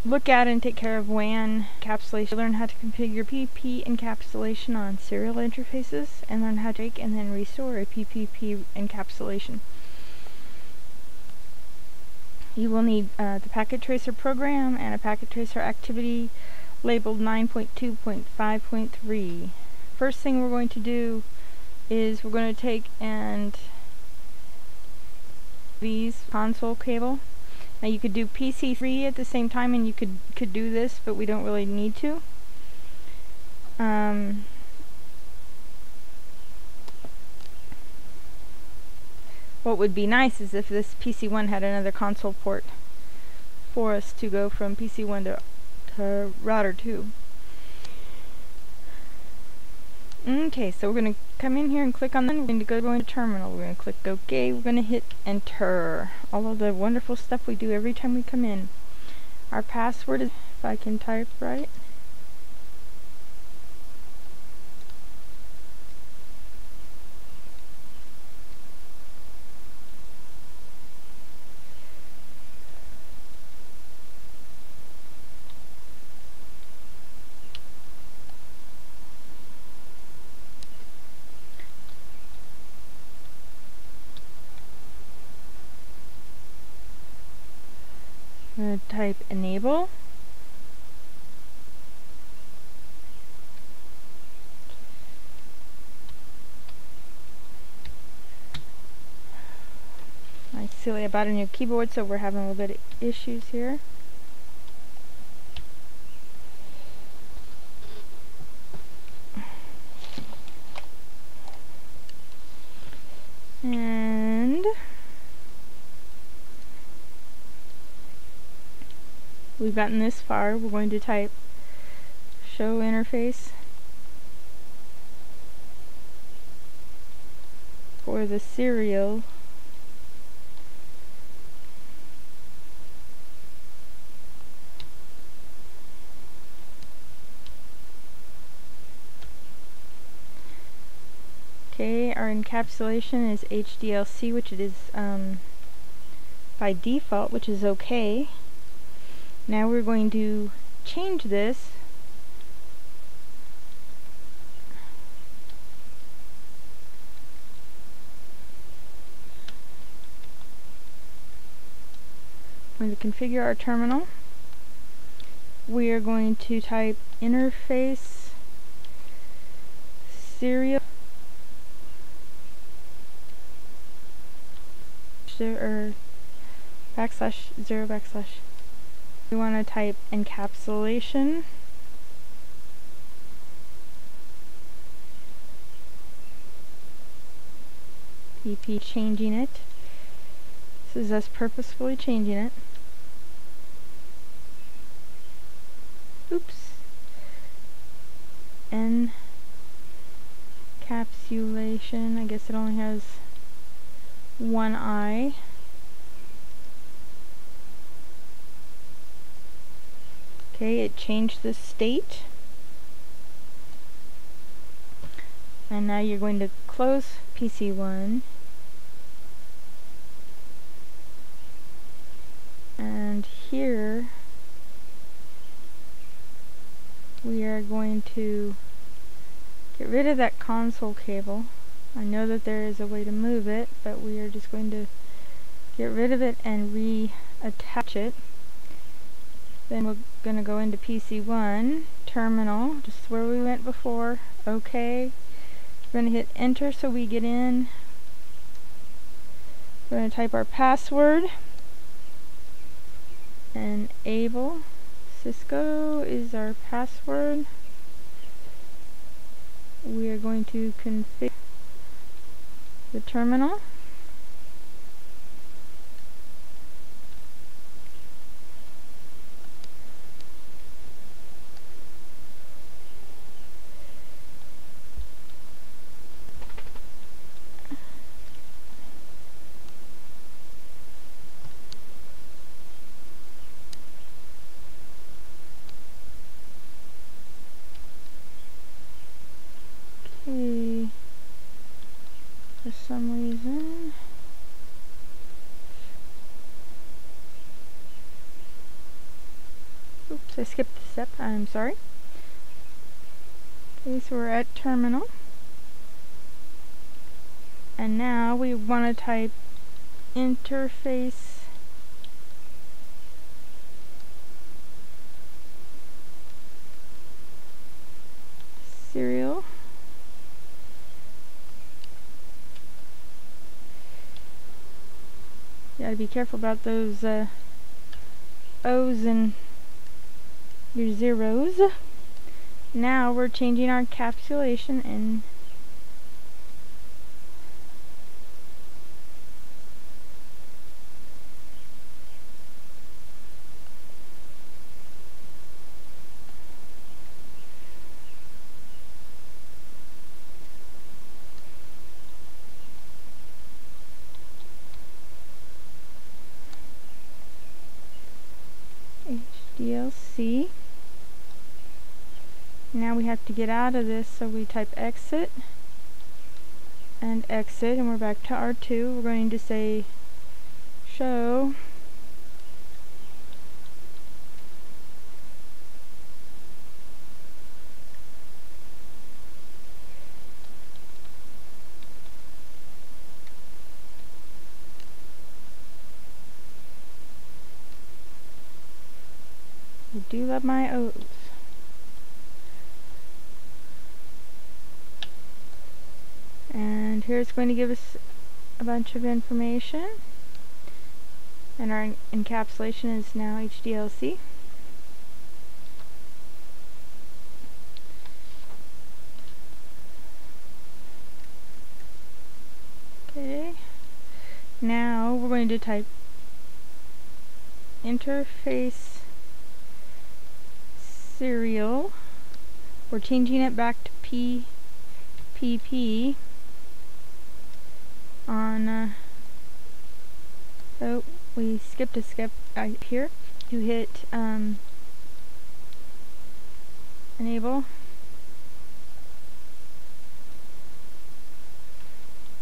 look at and take care of WAN encapsulation. Learn how to configure PPP encapsulation on serial interfaces, and learn how to take and then restore a PPP encapsulation. You will need the packet tracer program and a packet tracer activity labeled 9.2.5.3. First thing we're going to do is we're going to take and these console cable. Now you could do PC3 at the same time, and you could do this, but we don't really need to. What would be nice is if this PC1 had another console port for us to go from PC1 to router 2. Okay, so we're going to come in here and click on that. We're going to go into terminal. We're going to click OK. We're going to hit enter. All of the wonderful stuff we do every time we come in. Our password is, if I can type right, I'm going to type enable. I silly about a new keyboard, so we're having a little bit of issues here. And we've gotten this far. We're going to type show interface for the serial Okay, our encapsulation is HDLC, which it is by default, which is okay. Now we're going to change this we're going to configure our terminal. We are going to type interface serial or \0\. We want to type encapsulation. PP changing it. This is us purposefully changing it. Oops. Encapsulation. I guess it only has one I. Okay, it changed the state. And now you're going to close PC1. And here we are going to get rid of that console cable. I know that there is a way to move it, but we are just going to get rid of it and reattach it. Then we're going to go into PC1, terminal, just where we went before. OK. We're going to hit enter so we get in. We're going to type our password. Enable. Cisco is our password. We are going to configure the terminal. Okay. For some reason So I skipped a step, I'm sorry. Okay, so we're at terminal. And now we want to type interface serial. You gotta be careful about those O's and your zeros. Now we're changing our encapsulation and HDLC. Now we have to get out of this, so we type exit and exit, and we're back to R2. We're going to say show I do love my O's. And here it's going to give us a bunch of information. And our encapsulation is now HDLC. Okay. Now we're going to type interface serial. We're changing it back to PPP on oh, we skipped a step here. You hit enable,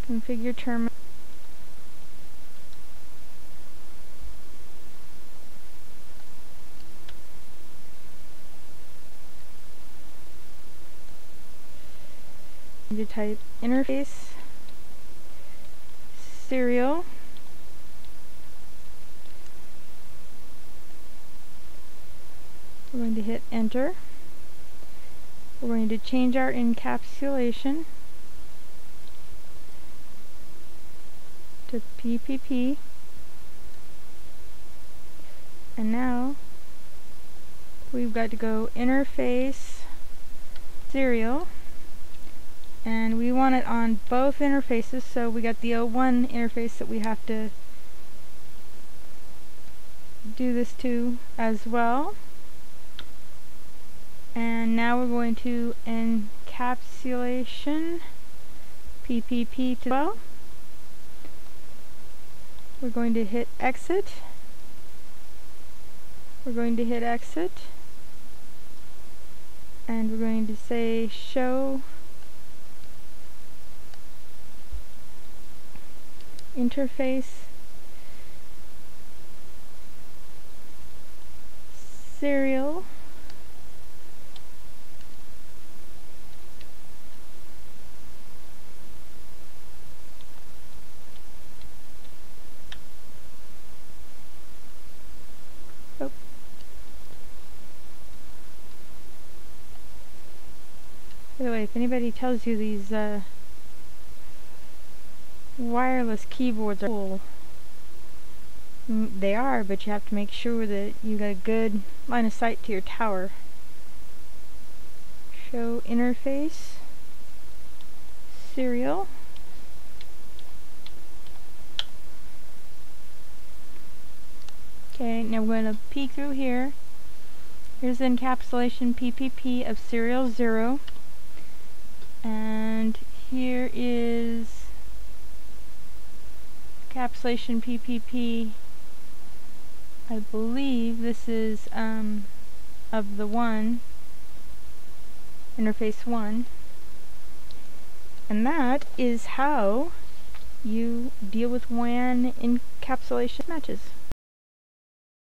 configure terminal. You type interface serial. We're going to hit enter. We're going to change our encapsulation to PPP. And now we've got to go interface serial. And we want it on both interfaces, so we got the O1 interface that we have to do this to as well. And now we're going to encapsulation PPP to well. We're going to hit exit. We're going to hit exit. And we're going to say show interface serial By the way, if anybody tells you these wireless keyboards are cool, they are, but you have to make sure that you got a good line of sight to your tower. Show interface serial. Okay, now we're going to peek through here. Here's the encapsulation PPP of serial 0. And here is encapsulation PPP. I believe this is of the 1, interface 1. And that is how you deal with WAN encapsulation matches.